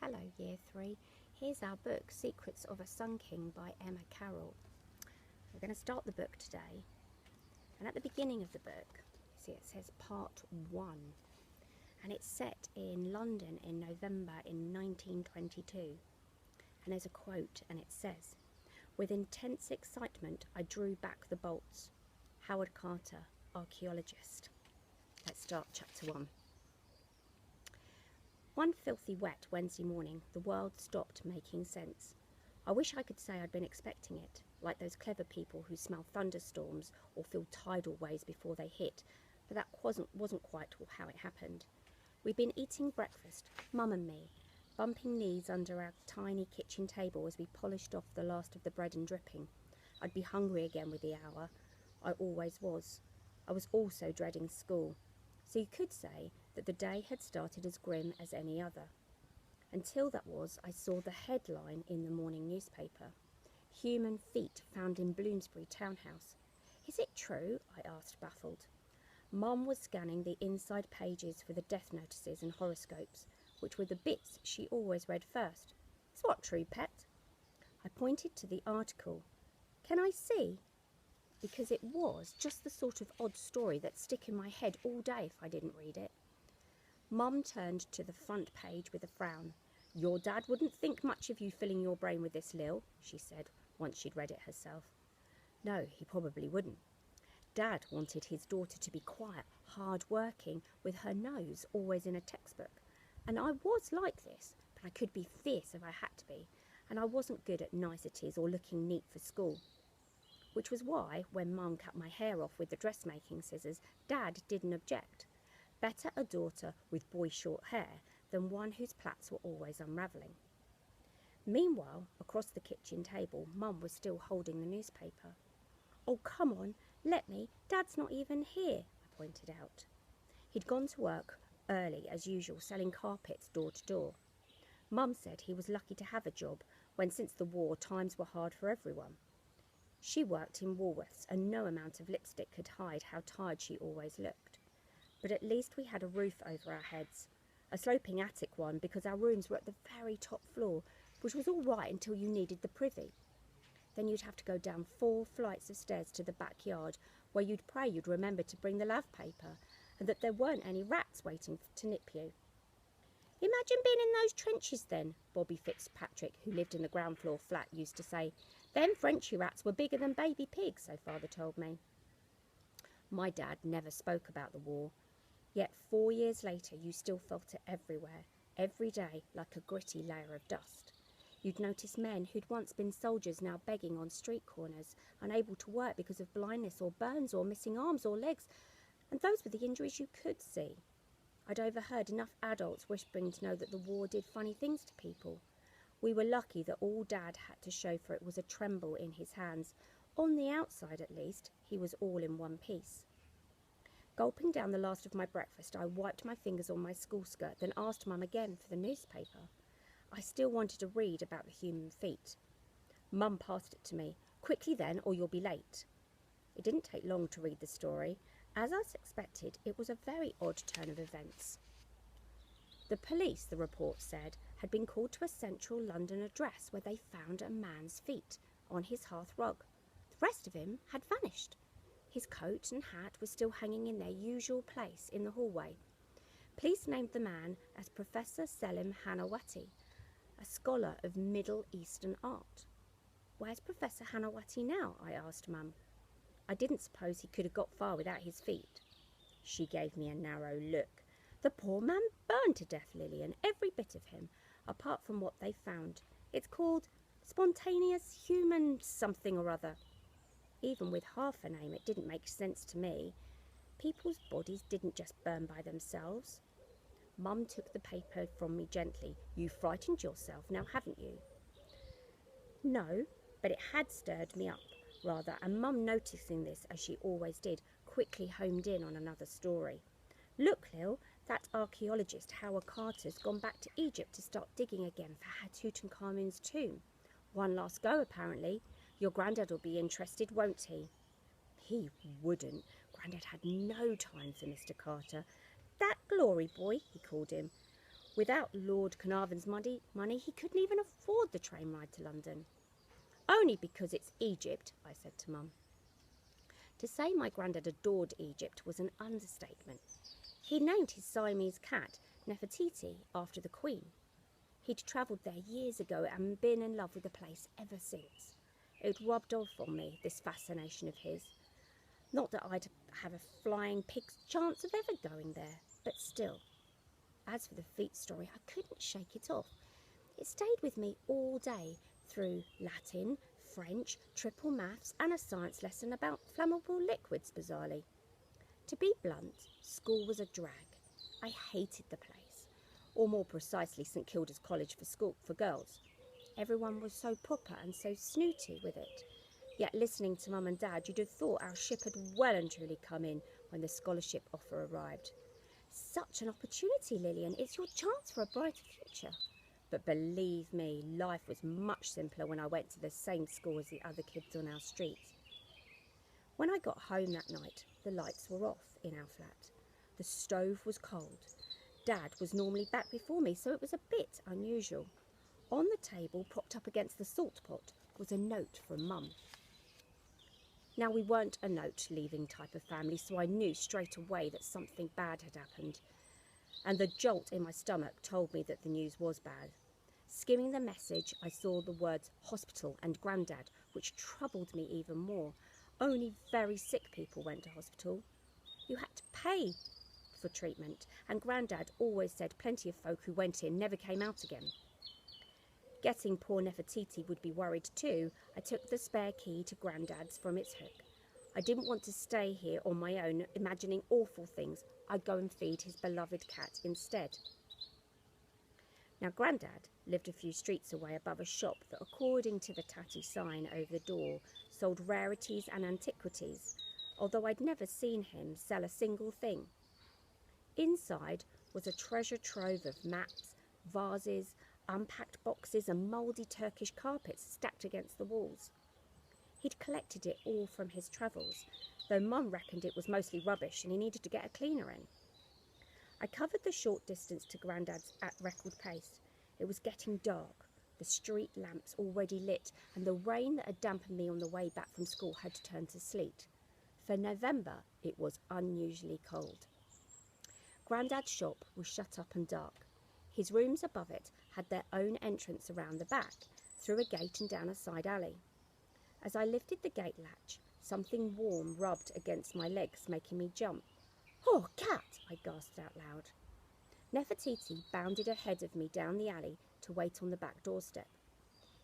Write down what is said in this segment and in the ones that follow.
Hello Year 3, here's our book Secrets of a Sun King by Emma Carroll. We're going to start the book today, and at the beginning of the book, see it says Part 1, and it's set in London in November in 1922, and there's a quote and it says, "With intense excitement I drew back the bolts. Howard Carter, archaeologist." Let's start chapter 1. One filthy wet Wednesday morning, the world stopped making sense. I wish I could say I'd been expecting it, like those clever people who smell thunderstorms or feel tidal waves before they hit, but that wasn't quite how it happened. We'd been eating breakfast, Mum and me, bumping knees under our tiny kitchen table as we polished off the last of the bread and dripping. I'd be hungry again with the hour. I always was. I was also dreading school. So you could say that the day had started as grim as any other. Until I saw the headline in the morning newspaper. "Human feet found in Bloomsbury townhouse." "Is it true?" I asked, baffled. Mum was scanning the inside pages for the death notices and horoscopes, which were the bits she always read first. "Is what true, pet?" I pointed to the article. "Can I see?" Because it was just the sort of odd story that'd stick in my head all day if I didn't read it. Mum turned to the front page with a frown. "Your dad wouldn't think much of you filling your brain with this, Lil," she said, once she'd read it herself. No, he probably wouldn't. Dad wanted his daughter to be quiet, hard-working, with her nose always in a textbook. And I was like this, but I could be fierce if I had to be, and I wasn't good at niceties or looking neat for school. Which was why, when Mum cut my hair off with the dressmaking scissors, Dad didn't object. Better a daughter with boy-short hair than one whose plaits were always unravelling. Meanwhile, across the kitchen table, Mum was still holding the newspaper. "Oh, come on, let me. Dad's not even here," I pointed out. He'd gone to work early, as usual, selling carpets door to door. Mum said he was lucky to have a job when, since the war, times were hard for everyone. She worked in Woolworths, and no amount of lipstick could hide how tired she always looked. But at least we had a roof over our heads, a sloping attic one, because our rooms were at the very top floor, which was all right until you needed the privy. Then you'd have to go down 4 flights of stairs to the backyard, where you'd pray you'd remember to bring the lav paper, and that there weren't any rats waiting to nip you. "Imagine being in those trenches then," Bobby Fitzpatrick, who lived in the ground floor flat, used to say. "Them Frenchy rats were bigger than baby pigs," so father told me. My dad never spoke about the war, yet 4 years later you still felt it everywhere, every day, like a gritty layer of dust. You'd notice men who'd once been soldiers now begging on street corners, unable to work because of blindness or burns or missing arms or legs, and those were the injuries you could see. I'd overheard enough adults whispering to know that the war did funny things to people. We were lucky that all Dad had to show for it was a tremble in his hands. On the outside, at least, he was all in one piece. Gulping down the last of my breakfast, I wiped my fingers on my school skirt, then asked Mum again for the newspaper. I still wanted to read about the human feet. Mum passed it to me. "Quickly then, or you'll be late." It didn't take long to read the story. As I expected, it was a very odd turn of events. The police, the report said, had been called to a central London address where they found a man's feet on his hearth rug. The rest of him had vanished. His coat and hat were still hanging in their usual place in the hallway. Police named the man as Professor Selim Hanawati, a scholar of Middle Eastern art. "Where's Professor Hanawati now?" I asked Mum. I didn't suppose he could have got far without his feet. She gave me a narrow look. "The poor man burned to death, Lillian, every bit of him, apart from what they found. It's called spontaneous human something or other." Even with half a name, it didn't make sense to me. People's bodies didn't just burn by themselves. Mum took the paper from me gently. "You frightened yourself, now haven't you?" No, but it had stirred me up, rather, and Mum, noticing this, as she always did, quickly homed in on another story. "Look, Lil, that archaeologist Howard Carter's gone back to Egypt to start digging again for Tutankhamun's tomb. One last go, apparently. Your granddad will be interested, won't he?" He wouldn't. Granddad had no time for Mr. Carter. "That glory boy," he called him. Without Lord Carnarvon's money, he couldn't even afford the train ride to London. Only because it's Egypt, I said to Mum. To say my granddad adored Egypt was an understatement. He named his Siamese cat Nefertiti after the Queen. He'd travelled there years ago and been in love with the place ever since. It rubbed off on me, this fascination of his. Not that I'd have a flying pig's chance of ever going there, but still. As for the feet story, I couldn't shake it off. It stayed with me all day through Latin, French, triple maths and a science lesson about flammable liquids, bizarrely. To be blunt, school was a drag. I hated the place, or more precisely St Kilda's College for girls. Everyone was so proper and so snooty with it. Yet listening to Mum and Dad, you'd have thought our ship had well and truly come in when the scholarship offer arrived. Such an opportunity, Lillian. It's your chance for a brighter future. But believe me, life was much simpler when I went to the same school as the other kids on our street. When I got home that night, the lights were off in our flat. The stove was cold. Dad was normally back before me, so it was a bit unusual. On the table, propped up against the salt pot, was a note from Mum. Now, we weren't a note-leaving type of family, so I knew straight away that something bad had happened. And the jolt in my stomach told me that the news was bad. Skimming the message, I saw the words hospital and Grandad, which troubled me even more. Only very sick people went to hospital. You had to pay for treatment, and Grandad always said plenty of folk who went in never came out again. Guessing poor Nefertiti would be worried too, I took the spare key to Grandad's from its hook. I didn't want to stay here on my own, imagining awful things. I'd go and feed his beloved cat instead. Now, Grandad lived a few streets away above a shop that, according to the tatty sign over the door, sold rarities and antiquities, although I'd never seen him sell a single thing. Inside was a treasure trove of maps, vases, unpacked boxes and mouldy Turkish carpets stacked against the walls. He'd collected it all from his travels, though Mum reckoned it was mostly rubbish and he needed to get a cleaner in. I covered the short distance to Grandad's at record pace. It was getting dark, the street lamps already lit, and the rain that had dampened me on the way back from school had turned to sleet. For November, it was unusually cold. Grandad's shop was shut up and dark. His rooms above it had their own entrance around the back, through a gate and down a side alley. As I lifted the gate latch, something warm rubbed against my legs, making me jump. "Oh, cat!" I gasped out loud. Nefertiti bounded ahead of me down the alley to wait on the back doorstep.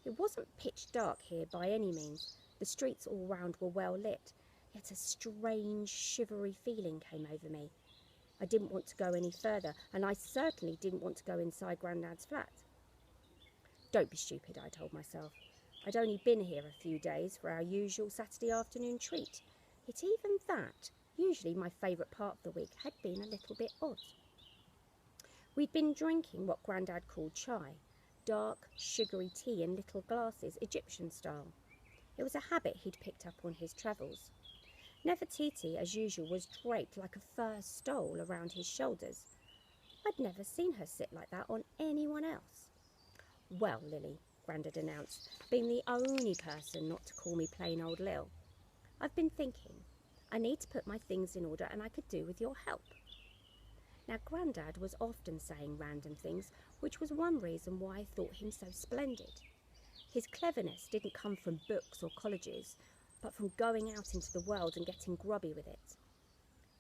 It wasn't pitch dark here by any means. The streets all round were well lit, yet a strange, shivery feeling came over me. I didn't want to go any further, and I certainly didn't want to go inside Grandad's flat. Don't be stupid, I told myself. I'd only been here a few days for our usual Saturday afternoon treat. Yet even that, usually my favourite part of the week, had been a little bit odd. We'd been drinking what Grandad called chai, dark, sugary tea in little glasses, Egyptian style. It was a habit he'd picked up on his travels. Nefertiti, as usual, was draped like a fur stole around his shoulders. I'd never seen her sit like that on anyone else. "Well, Lily," Grandad announced, being the only person not to call me plain old Lil, "I've been thinking. I need to put my things in order, and I could do with your help." Now, Grandad was often saying random things, which was one reason why I thought him so splendid. His cleverness didn't come from books or colleges, but from going out into the world and getting grubby with it.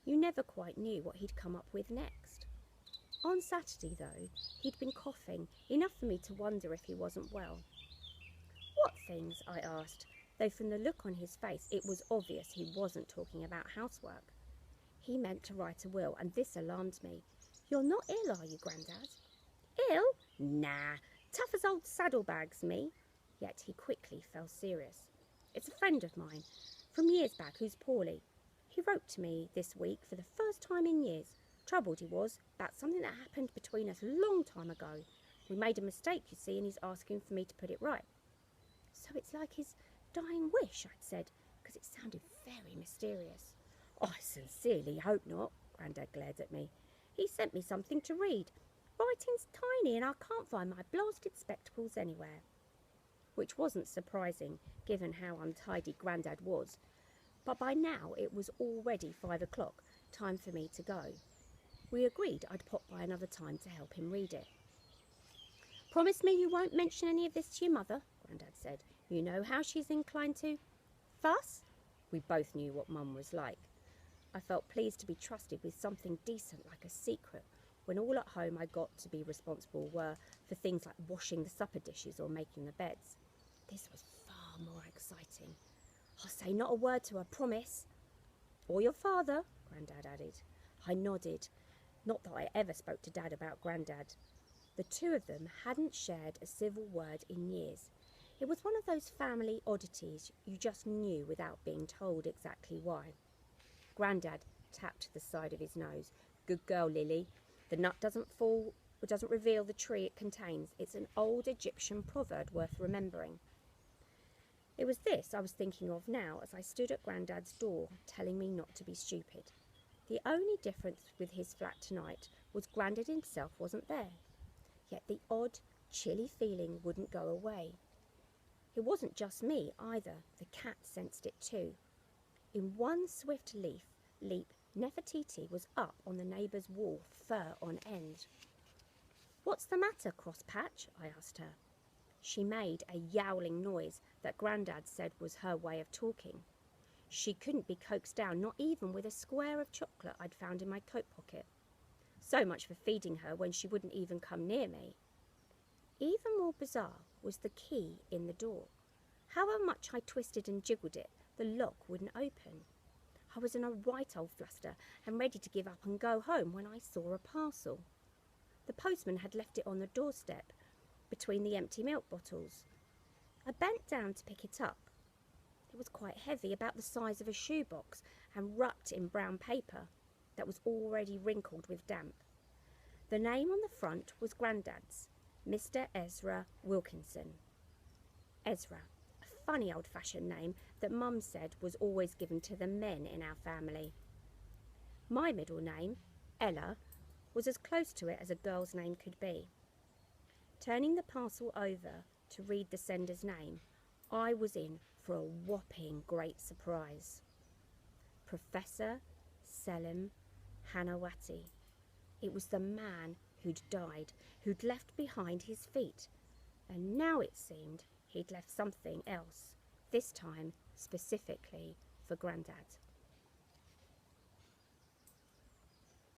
You never quite knew what he'd come up with next. On Saturday, though, he'd been coughing, enough for me to wonder if he wasn't well. "What things?" I asked, though from the look on his face it was obvious he wasn't talking about housework. He meant to write a will, and this alarmed me. "You're not ill, are you, Grandad?" "Ill? Nah, tough as old saddlebags, me." Yet he quickly fell serious. "It's a friend of mine, from years back, who's poorly. He wrote to me this week for the first time in years. Troubled he was, about something that happened between us a long time ago. We made a mistake, you see, and he's asking for me to put it right." "So it's like his dying wish," I'd said, because it sounded very mysterious. "I sincerely hope not," Grandad glared at me. "He sent me something to read. writing's tiny and I can't find my blasted spectacles anywhere. Which wasn't surprising, given how untidy Grandad was. But by now it was already 5 o'clock, time for me to go. We agreed I'd pop by another time to help him read it. Promise me you won't mention any of this to your mother, Grandad said. You know how she's inclined to fuss. We both knew what Mum was like. I felt pleased to be trusted with something decent like a secret, when all at home I got to be responsible were for things like washing the supper dishes or making the beds. This was far more exciting. I'll say not a word to her, promise. Or your father, Grandad added. I nodded. Not that I ever spoke to Dad about Grandad. The two of them hadn't shared a civil word in years. It was one of those family oddities you just knew without being told exactly why. Grandad tapped the side of his nose. Good girl, Lily. The nut doesn't reveal the tree it contains. It's an old Egyptian proverb worth remembering. It was this I was thinking of now as I stood at Grandad's door, telling me not to be stupid. The only difference with his flat tonight was Grandad himself wasn't there. Yet the odd, chilly feeling wouldn't go away. It wasn't just me either. The cat sensed it too. In one swift leap, Nefertiti was up on the neighbour's wall, fur on end. What's the matter, Crosspatch? I asked her. She made a yowling noise that Grandad said was her way of talking. She couldn't be coaxed down, not even with a square of chocolate I'd found in my coat pocket. So much for feeding her when she wouldn't even come near me. Even more bizarre was the key in the door. However much I twisted and jiggled it, the lock wouldn't open. I was in a right old fluster and ready to give up and go home when I saw a parcel. The postman had left it on the doorstep between the empty milk bottles. I bent down to pick it up. It was quite heavy, about the size of a shoebox, and wrapped in brown paper that was already wrinkled with damp. The name on the front was Grandad's, Mr. Ezra Wilkinson. Ezra, a funny old-fashioned name that Mum said was always given to the men in our family. My middle name, Ella, was as close to it as a girl's name could be. Turning the parcel over to read the sender's name, I was in for a whopping great surprise. Professor Selim Hanawati. It was the man who'd died, who'd left behind his feet. And now it seemed he'd left something else, this time specifically for Grandad.